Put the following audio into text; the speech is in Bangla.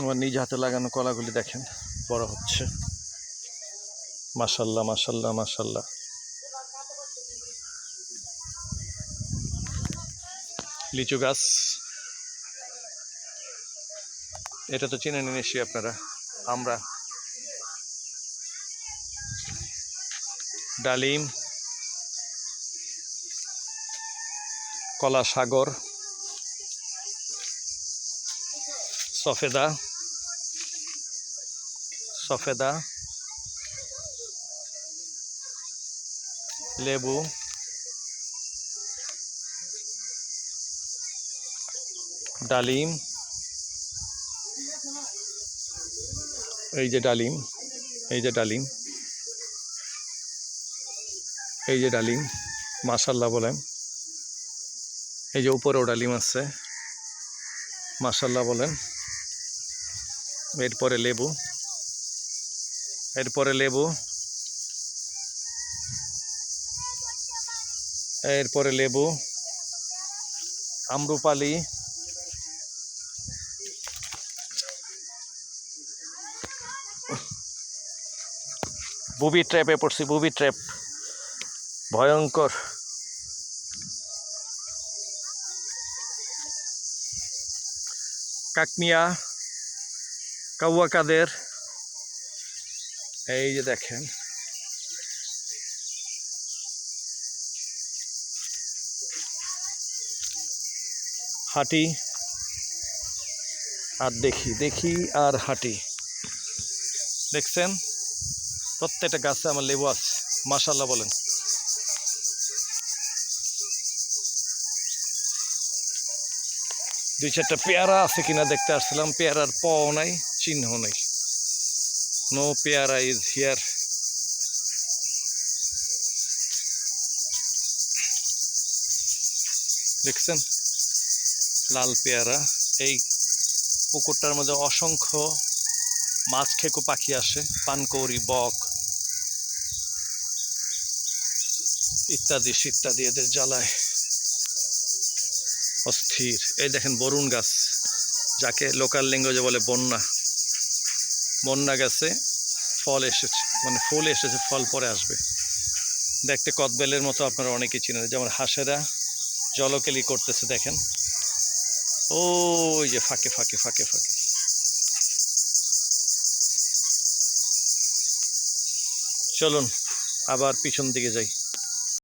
আমার নিজ হাতে লাগানো কলাগুলি দেখেন বড় হচ্ছে। মাশাল্লাহ মাশাল্লাহ মাশাল্লাহ। লিচু গাছ, এটা তো চিনে নিন নিশ্চয়ই আপনারা। আমরা ডালিম, কলা সাগর, সফেদা সফেদা, লেবু, ডালিম, এই যে ডালিম, এই যে ডালিম, এই যে ডালিম, মাশাল্লাহ বলেন। এই যে উপরেও ডালিম আছে, মাশাল্লাহ বলেন। এরপরে লেবু, এরপরে লেবু, এরপরে লেবু, আম্রপালি, বুবি ট্র্যাপে পড়ছি, বুবি ট্র্যাপ ভয়ঙ্কর। কাকমিয়া, কাউয়া কাদের, এই যে দেখেন। হাঁটি আর দেখি, দেখি আর হাঁটি। দেখছেন প্রত্যেকটা গাছে আমার লেবু আছে, মাশাল্লাহ বলেন। দুই চারটা পেয়ারা আছে কিনা দেখতে আসছিলাম, পেয়ারার পাও নাই, চিহ্ন নাই। নো পেয়ারা ইজ হিয়ার। দেখছেন লাল পেয়ারা। এই পুকুরটার মধ্যে অসংখ্য মাছ খেকো পাখি আসে, পানকৌড়ি, বক ইত্যাদি ইত্যাদি, এদের জ্বালায় অস্থির। এই দেখেন বরুণ গাছ, যাকে লোকাল ল্যাঙ্গুয়েজে বলে বন্যা। বন্যা গাছে ফল এসেছে, মানে ফুল এসেছে, ফল পরে আসবে। দেখতে কদবেলের মতো, আপনারা অনেকেই চিনেন। যেমন হাঁসেরা জলকেলি করতেছে দেখেন, ওই যে ফাঁকে ফাঁকে ফাঁকে ফাঁকে। চলুন আবার পিছন দিকে যাই।